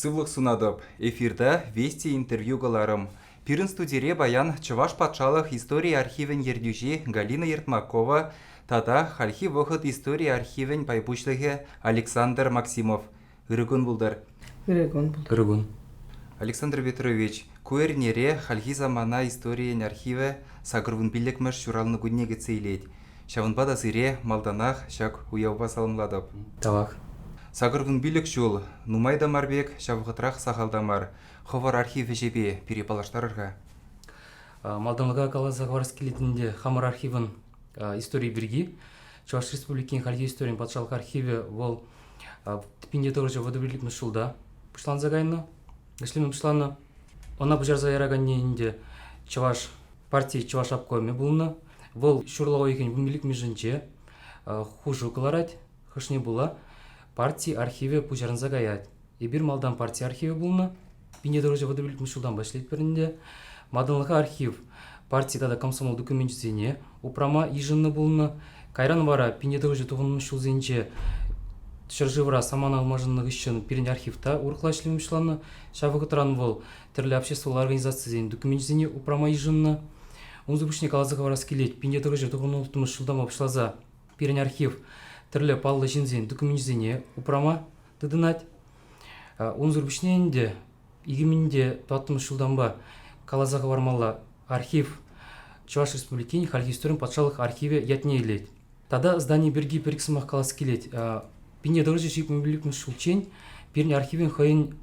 Сывлық сунадып, эфирда вести интервьюгаларым. Пирін студире баян Чуваш патшалық история архивен ердюжи Галина Ертмакова, тада хальхи вохыт история архивен пайбушлығы Александр Максимов. Үрігін бұлдар. Үрігін. Александр Петрович, көернере хальхи замана история архиве сагырвын билікміш журалны күннеге цейлет. Шавынбада зыре малданах шак уяуба салымладып. Тавак. Сагырвын билік жол, нумайда марбек, шавғытрах сахалдамар. Ховар архиве жебе перепалаштарырға. Малданлыға калаза хварс келетінде хамар архивын история бірге. Чуваш республикин хальхи историян патшалық архиве ол тіпінде тоғыржа водобірлік мүшілда. Пұшлан загайны, гішлемі пұшланы. Она бұжарза ярағанненде Чуваш партия Чуваш апкойме бұлны. Ол шурлауы екен бұмбілік межінже хужу кыларать, хышне була. Партия архиве пұжарынза гаят. Ебір малдан партия архиве бұлны. Пінде тоғыржа водобірлік мүшілдан башлет бірінде. Малданлыға архив партияда комсомол документизене упрама ежінні бұлны. Кайран бара пінде тоғыржа тұғын мүшілзенже Шыржывыра саман алмажынлығы үшін перен архивта урықлашлы мүшланы, шавығы тұран бол түрлі обществолы организациясының документизене упрама ежінні. Онзы бүшіне қалазыға варас келет, пенде тұғыжы тұғын ұлтымыз шылдама бұшлаза перен архив түрлі паллы жинзен документизене упрама дыдынат. Онзы бүшіне енде, егеменде туаттымыз шылдамба қалазыға вармалла архив Чуваш республикин хальхи историян патшалық архиве ятне елет. Тада здание берги перексімақ қаласы келет. Пенде дұржы жип мөбілікміз шулчен, перне архивен хайын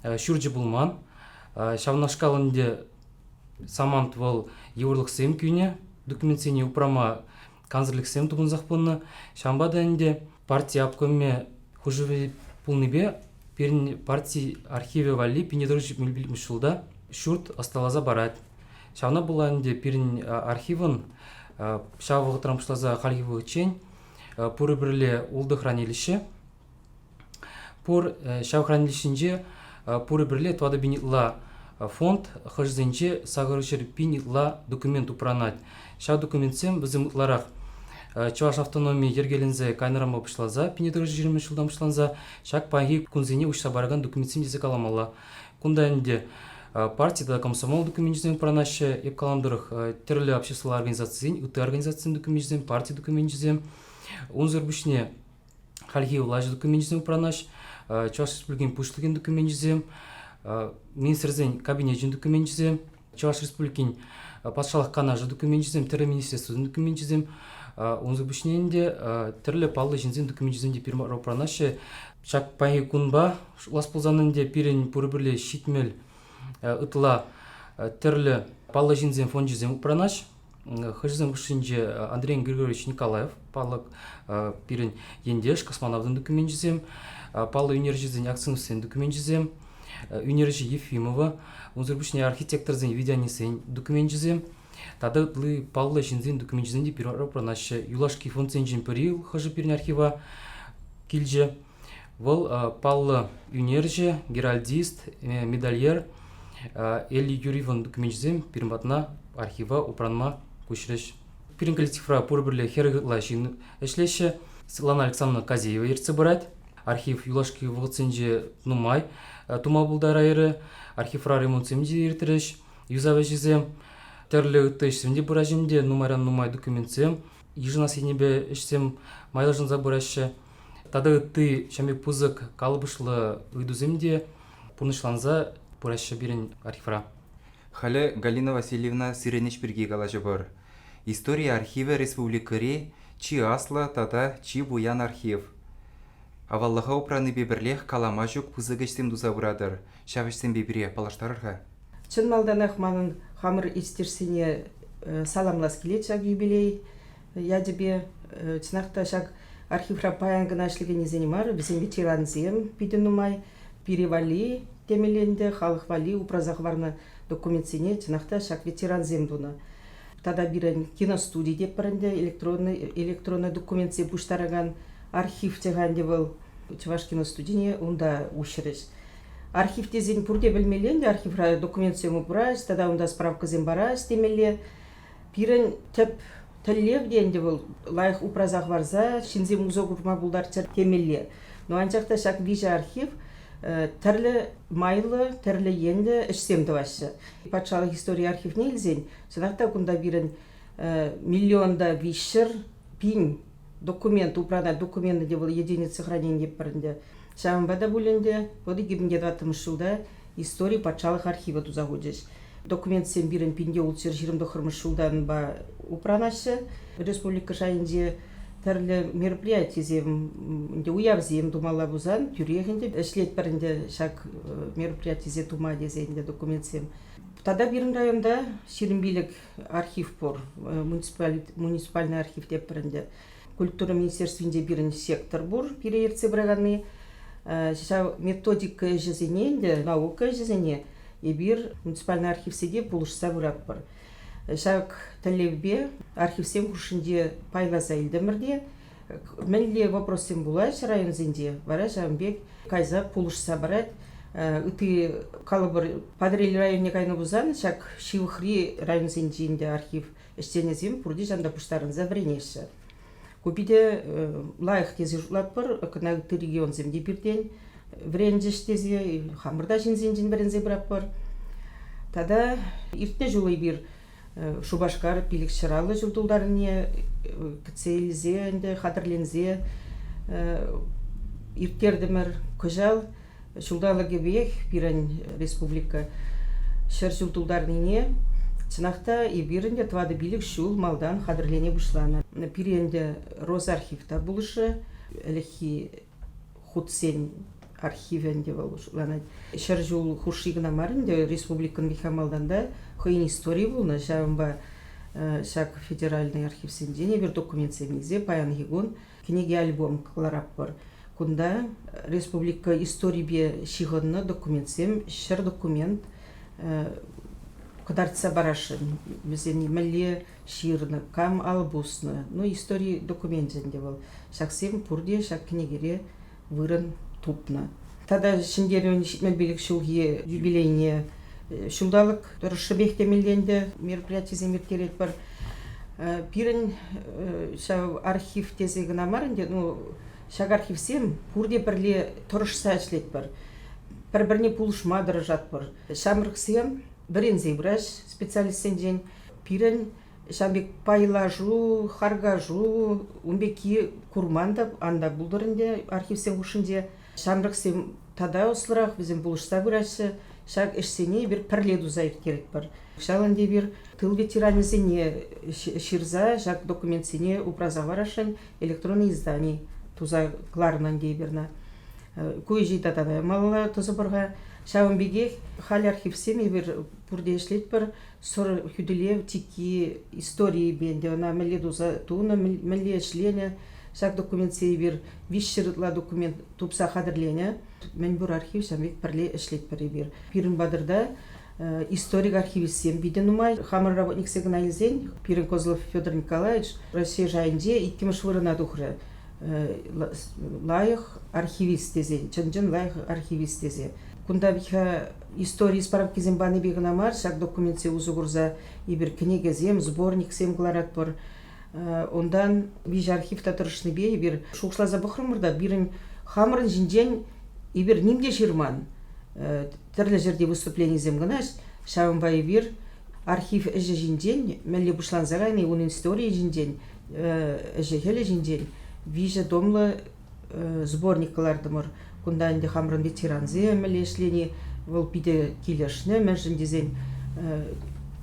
шүрджі бұлман. Шавнашкалынде самант вал еврлық сем күйне, документсене упрама канзырлық сем тұбын зақпынны. Шамбада әнде партия апкөмме хұжыве пулныбе, перне партия архиве вали пенде дұржы жип мөбілікміз шулда шүрт асталаза барад. Шавна бұла әнде перне архивын шавығы трампышлаза халхивы чен, пуры бірле улды хранилище. Пур шав хранилищенже пуры бірле туады бинитла фонд хыжзенже сағырышыр бинитла документ упранать. Шав документсем бізім ұтларақ Чуваш автономия ергелінзе кайнарама пышлаза, пинетірі 20 жылдан пышланза, шак паңги күнзене ұшса бараған документсем десе каламала. Күнда әнде партияда комсомол документизм пранаще, еп каламдырық түрлі обществолы организациясен, үті организациясен документизм, партия документизм. Онзыр бүшіне хальхи улажы документизм пранаш, Чуваш республикин пушлыгин документизм, министрзен кабинетжин документизм, Чуваш республикин патшалық канажы документизм, тірі министерствосын документизм. Онзыр бүшіне енде түрлі паллы жинзен документизмде пирмару пранашы. Шак паңи күнба, лас пулзанынде пирен пұры-бірле шитмел ұтыла түрлі паллы жинзен фонжизем пранаш. Хыжызым бүшінже Андрей Григорьевич Николаев, паллы пирен ендеш, космонавдың документизем, паллы үнержізен акцинусен документизем, үнержі Ефимова, онзыр бүшіне архитекторзен видянесен документизем, тады паллы жинзен документизенде пирмару пранашы. Юлашки фондсенжен пірил хыжы пирен архива келже. Вол паллы үнержі, геральдист, медальер, Элли Юрьеван документизем пирматна архива упранма көшіріш. Пирен коллективра пұры-бірлі херігітла жин әшлеші. Светлана Александровна Казеева ерці бұрайд. Архив Юлашки вғытсенже нумай тума бұлдар айыры. Архивра ремонтсемде ертіріш. Юзавы жезем. Түрлі үтті ішсемде бұражемде нумайран нумай документсем. Ежіна сенебе ішсем майлажынза бұрашы. Тады үтті шамек пұзық қалыбышлы үйдуземде пұрнышланза бұрашы берін архивра. Халі Галина Васильевна сиренеш бірге қалажы бар. История архивы республикаре чи асла тада чи буян архив. Аваллыға упраны бебірлех калама жүк пұзығыштем дұза бұрадыр. Шавыштем бебіре палаштарырға. Чын малданақ манын хамыр истерсіне саламлас келет жақ юбилей. Ядебе чынақта жақ архивра паяңғын ашлығыне зенемар, бізен ветеранзем бидінумай, перевали темеленде, халық вали, упразақ варны документсене, чынақта жақ ветеранзем дуны. Тада бірін киностудий деп бірінде электронный документсе бұштарыған архив тегенде был Чуваш киностудийне, онда ушырыш. Архив тезен пұрде білмеленде, архивра документсему бұраш, тада онда справка зем бараш темеле. Бірін тіп тіллев денде был лайық упразақ варза, шинзем узоғырма бұлдар темеле. Но анчақта шак вижа архив, Тірлі майлы, тірлі енді ішсемді башы. Патшалық история архивіне елзен, сынақта күнда бірін миллионда вишер пин документ, управлять документы, де был единицы хранения бірінде. Шамбада бүлінде, воды 2020 жылда история патшалық архива тузагудеш. Документ сен бірін пинде ұлтсер 20 жылдан ба упранашы. Республика жайынде тәрлі мероприятиезем, уявзем думала бузан, тюрегінде, эшлет бірінде шак мероприятиезе тума дезенде документсем. Тада бірін районда Шерімбилік архив бор, муниципальный архив деп бірінде. Культура министерствінде бірін сектор бор, переерце бірағаны. Методика жезененде, наука жезене, и бір муниципальный архивседе бұлышса бұрат бар. Шак тәлевбе архивсем күшінде пайласа елдімірде, мәнле вопросем бұлаш район зенде, бара жамбек кайза бұлышса барат, үті қалыбыр падрелі районне кайны бұзан, шак шивықри район зенде архив іштенезем пұрде жанда пұштарын завренеші. Купиде лайық тезе жұлап бір, өкінағыты регион земде бірден, вренжеш тезе, хамырда жинзен бірінзе бірап бір. Тада иртне жолы бір Шубашкар пилік шыралы жылдылдарыне кіцейлізе, қадырлензе, ирттердімір көжал, жылдалы кебек бірін республика шыр жылдылдарыне, Чынақта ебірінде твады билік шул малдан қадырлене бұшланы. Пиренде Росархивта бұлышы, әліхи худсен архивенде бұлышланы. Шыр жул хушигына марынде республикан бихамалданда қойын история бұлны. Жауынба шак федеральный архивсенде бір документ семезе, паян хигун, книги альбом қыларап бар. Кунда республика история шиғынны документсем, шыр документ Кодарца барашын, бізден мәле ширны, кам албусны, история документінде бол. Шақсем пұрде, шақ кенегере вырын тупны. Тада шындері мәлбелік шулге юбилейне шулдалық дұрышы темелденді мероприятие меркерет бар. Пирін шау архив тезегі намарынде, шақ архивсем пұрде бірле тұрышса әшлет бар. Бір-біріне пұлышма дұрыжат бар. Шамырқсем бірінзе біраш специалистен ден пирін шамбек пайлажу, харгажу, умбеки курманда анда бұлдырынде архивсен ұшынде шамрықсен тада осылырақ бізім бұлышса бұрашы шақ ішсене бір пірледу зайыр керек бар. Шалынде бір тыл ветеранезіне ширза шақ документсене упраза варашын электронный издание туза кларынан дейбірна. Көйжей татада малы тұзы бұрға Шауынбеге хал архивсеме бір бұрде ешлет бір сұр хүділев тики истории бенде, она мәле дұза туына мәле ішлене, шақ документсей бір вишшырытла документ тупса қадырлене, мен бұр архив шамбек бірле ішлет бірі бір. Пирін бадырда историк архивисем биден умай, хамыр работник сегін айызен, Пирін Козлов Федор Николаевич, Россия жайынде иккіміш вырына дұқыры. Лайық архивист дезе, чын лайық архивист дезе. Кунда биха истории справки зембаны бегана мар, шак документсе узугурза и бір книгезем, сборник сем гларат бар. Ондан биж архивта тұрышны бе, и бір шуқшла забықрымырда, бірін хамырын жинжен, и бір нимде жирман. Тірлі жерде выступление земганаш, шавынба и бір архив әжі жинжен, мәлі бұшлан зағайны, оның история жинжен, әжі хелі жинжен, вижа домлы сборникаларды мыр. Кунда инде хамрын ветеранзе мәлешлені вол биде келешні мәжін дезен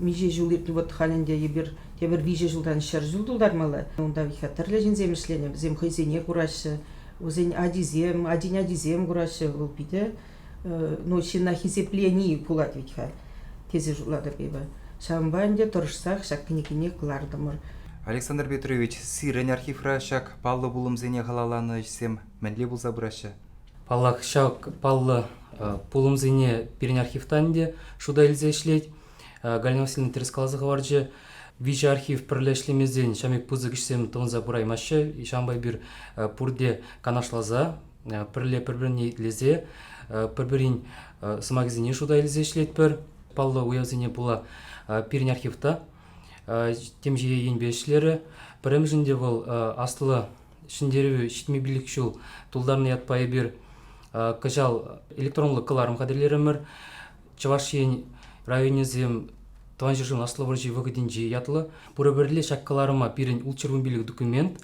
меже жылдыртны вот халінде ебір тебір виже жылдан шар жылдылдар малы. Онда виха тірлі жінзе мәшлені, зем хайзене құрашы, өзен адизем құрашы вол биде, на хизеплені пулат виха тезе жыладыр бебі. Шамбанде тұрышсақ шак кенекене қылардымыр. Александр Петрович, сирен архивра шак паллы булымзене халаланы жсем мәнле булза бұрашы. Паллах шак паллы пулымзене пирин архивтанде шуда илзе ишлет. Галина Васильевна терескалазығы варжы вижа архив пірлі ішлемезден шамек пузы кішсем тұғынза бұраймашы. Шамбай бір пұрде канашлаза, пірлі бір-біріне лезе, бір-бірін сымагызене шуда илзе ишлет бір. Паллы уявзене бұла пирин архивта. Тем же енбешлері. Бірім жінде бұл астылы шындері шитме билік шул тұлдарны ятпайы бір кыжал электронлы кыларым кадерлеремер Чавашин районезем туан жыржым асловыржи вагыдинжи ятлы пураберле шаккаларыма пирен улчырвын билик документ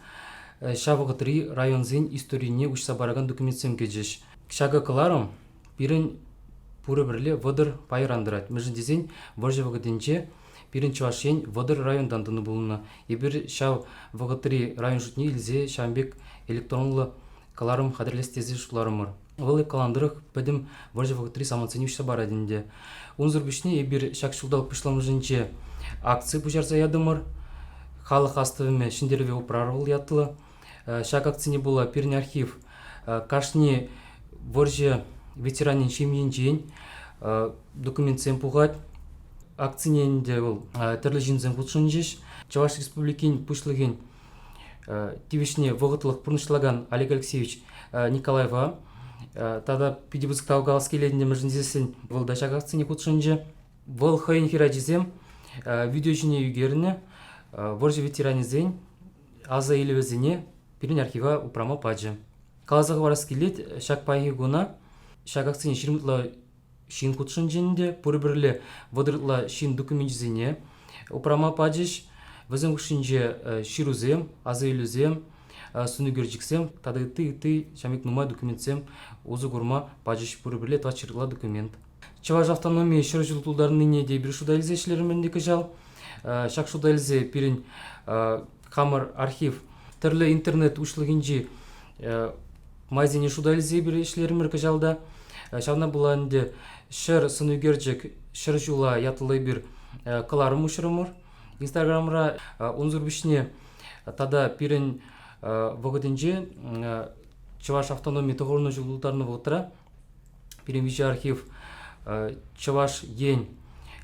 шавыгытри районзен историне учса бараган документсем кежеш шага кыларым пирен пураберле водыр пайрандырат межіндезен варжы вагыдинже пирен Чавашин водыр райондан дыны булына ебір шав вагытри район жутне илзе шамбек электронлы каларым кадерлестези шуларымыр Выл каландырых бәдім варжы вагытри саманцени учса барадинде унзыр бишне ебір шакшылдалық пышламыжынче акция бұжарза ядымыр халық астывыме шиндерве упрарвыл ятлы шак акцияне була пирен архив кашни варжы ветеранин шемьенжен документсен пугать акцияненде ол тірлі жинзен құлшынжеш Чаваш республикин пышлыген тивишне вағытлық пұрнышлаган Олег Алексеевич Николаева тада пидибузк таугалас келедінде мүжіндесін вылда шак акцияне құлшынжы выл хайын хиражизем видео жіне югеріне варжы ветеранизен аза елевезіне пирен архива упрама паджы калазағы барас келет шак пайы гуна шак акцияне ширмытла шин құлшынженде пұрбірлі водырлы шин документизіне упрама паджыш візің күшінже ширузем аза елезем сүнігерджіксем тады ты шамик нумай документсем озы гурма паджыш пұрбірлі тачырла документ Чаваш автономия шыр жылтулдарын нине де бір шудайлзе шлерімендегі жал шак шудайлзе пирен камыр архив түрлі интернет ушлығынжи майзене шудайлзе бір шлерімер жалда шавна буланде шыр сынугерджик шыр жула ятылы бір кыларым ушырымыр инстаграмра унзур бишне тада пирен вагыдинже Чаваш автономия тоғырны жылтулдарны вотыра пирен вичи архив Чаваш ен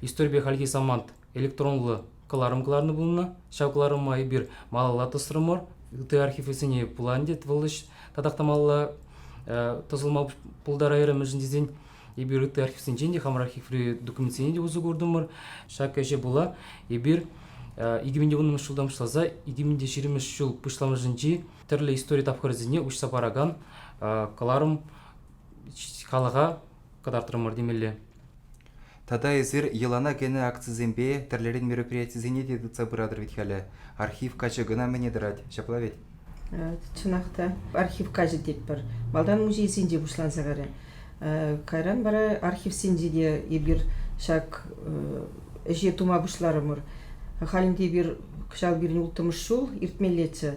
история халги самант электронлы кыларым кыларны булна шавкыларым ай бир малалаты сырымыр ты архив есене пуландет вылыш тадақтамалы тозылма пулдар айры межіндезен ебір ты архивсен женде хамыр архиври документсене де өзі көрдімір шак әже була ебір 2010 жылдан пышлаза 2020 жыл пышламыжынжи түрлі история тапқырызіне учса бараган кыларым халыға кадартырымыр демелі. Тада езір елана кені акцизембе тірлерін мероприятизене деді цабырадыр ветхалі. Архив качы гына мәне дырад, шапла вет? Чынақта архив качы деп бір. Балдан музей сенде бұшланса ғары. Кайран бара архив сенде де ебір шак әже тума бұшларымыр. Халінде бір кышал бірін ұлтымыш жол, иртмелеті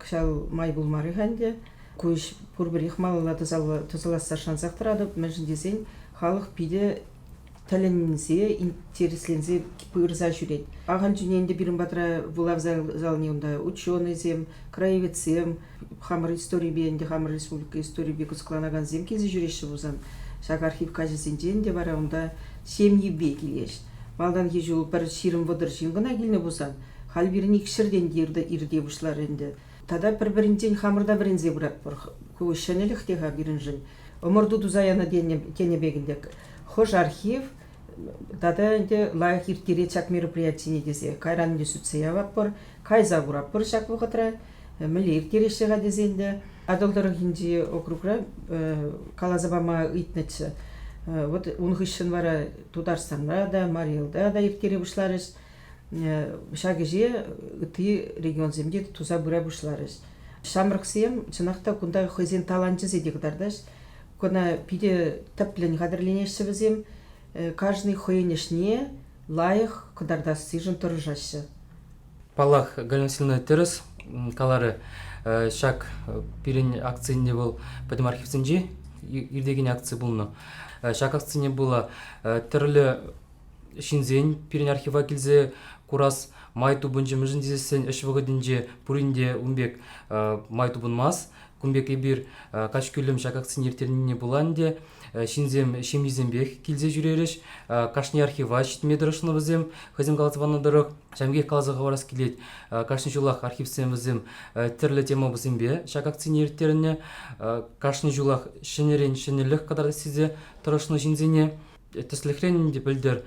кышал май бұлмары ғанде. Көш пұрбір ихмалыла тұзаласа шансақтырады, мәжіндесен халық биде тәлінінзе, интереслензе пырза жүрет. Аған жүненде бірін батыра вулав залыне онда ученый-зем, краевец-зем, хамыр история бейінде, хамыр республика история бей күзікланаған зем кезі жүреші бұзан. Шақ архив кажесен де бара онда семьи бей келеш. Малдан ежу бір ширым водыр жингына келіне бұзан. Хал бірін екшірден ирде бұшлар енді. Тада бір-бірінден хамырда бірінзе бұрап бұр. Көшенелік теға бірін жын. Омырду дұзаяны тене бегіндек. Хош архив, тада енді лайық ирттере чак мероприятине десе. Кайранынде сүтсея бап бұр, кайза бұрап бұр шак бұғытыра. Мілі ирттере шеға дезенде. Адылдыры хинде округра калазабама үйтнетші. Вот унгышын вара Тударстанға да, Мариэлда да ирттере бұшларыш. Шагыже ты регион земде туза бұра бұшларыш. Шамрықсем, чынақта күнда хызен таланчыз едегдардаш. Кона пиде тәплен қадырленеші бізем, каждый хойенешне лайық кыдардас сижын тұрыжашы. Палах галансилны терес калары шак пирен акцияне был пәдім архивсенже ирдеген акция бұлны. Шак акцияне была түрлі шинзен пирен архива келзе курас майту бұнжы мүжін дезесен үш вғыдынже пұринде умбек майту бұнмас. Күмбек ебір кач күлім шак акцияне ертеріне бұланде шинзем шемизембек келзе жүреріш, кашни архива шитме дұрышыны бізем, хызем қалатываны дұрық, жамгек қалазыға барас келет, кашни жулақ архивсен бізем түрлі тема бізембе, шак акцияне ертеріне, кашни жулақ шынерен шынерлік қадарды сизе тұрышыны жинзене, Теслехренинде пөлдер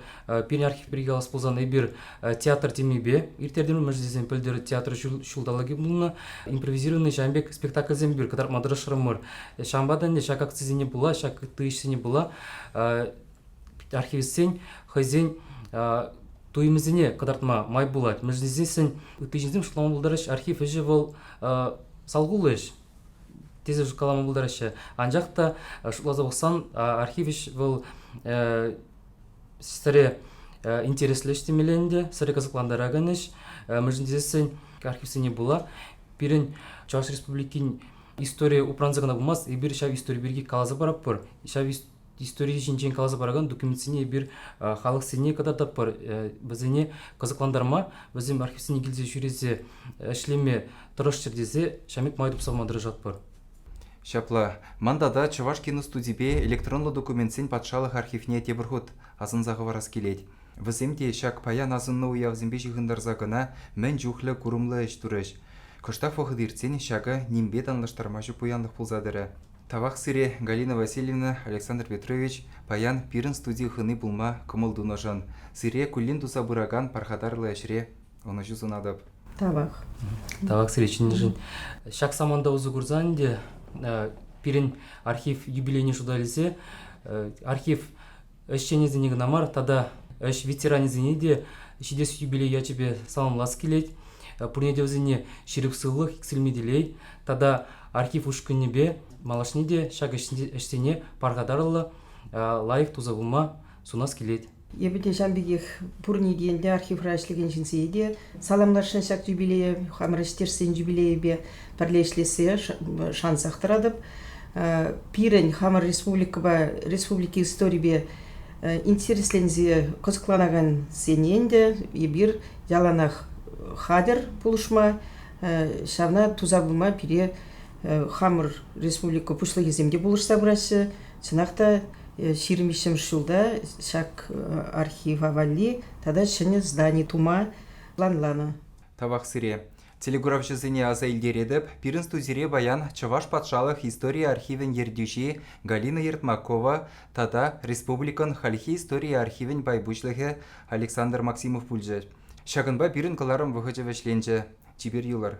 пирин архив бригадасы болзан эбир театр темибе иртерден мәжлисен пөлдер театр шулдалаги булна импровизированный шамбек спектакльзен бир кадар мадрашрымыр шамбадан де шак акцизине була шак тыйшсине була архивсен хозяин туймызине кадартма май булат мәжлисен тыйжинзем шулам булдарыш архив эже бол салгулыш тезе калама булдарыш анжакта шулаза болсан архивиш бол сире интереслештимеленде сире кызыкландырагыныш мәжлисен архивсине була пирин Чуваш Республикин история упранзагана булмас бир шав история бирги калаза барап бар шав история жинчен калаза бараган документсине бир халык сине када таппар бизине кызыкландарма бизим архивсине килзе жүресе эшлеме тырыштыр десе шамик майдып сагмадырыжат бар. Шапла, мандада Чуваш киностудибе электронлы документсен патшалық архивне тебірхут азынзағы варас келет. Віземде шак паян азынны уявзембе жиғындарза гына мән жүхлі күрімлі әш түріш. Кыштақ фоғыдырцен шағы нембе данлаштармажы пуянлық пулзадыры. Тавақ сире Галина Васильевна, Александр Петрович паян пирін студии хыны булма кымылдуны жан. Сире күлін туса бұраган пархадарлы әшре оны жүзунадып. Тавақ сире чинжин. Шак саманда узы күрзанде пирин архив юбилейни шудалисе архив эшченезине гнамар тада эш ветеранезине де шидес юбилей ячебе саламлас келет пурнедевзине ширик сыллык иксилмеделей тада архив ушкыннебе малашни де шаг эштене паргадарлы лайык тузагулма сунас келет. Ебете жамбегех пурни дегенде архив рашлеген жинсейде саламлашын шак юбилейі хамырыштерсен юбилейбе парлешлесе шанс ақтырадып пирен хамыр республики историбе интереслензе кызыкланаган сененде ебир яланах хадер пулышма шавна тузабылма пире хамыр республика пушлы кеземде булышса бурасы цынақта ширмишем шулда шак архив авали тада шыны здание тума планлана. Тавақ сире. Телеграф жызыне аза илдередіп, пирін студире баян Чуваш патшалық история архивен ердюші Галина Ертмакова, тада республикан халхи история архивен байбушлығы Александр Максимов пульжы. Шағынба пирін кыларым вғычы вәшленжі. Чибер юлар.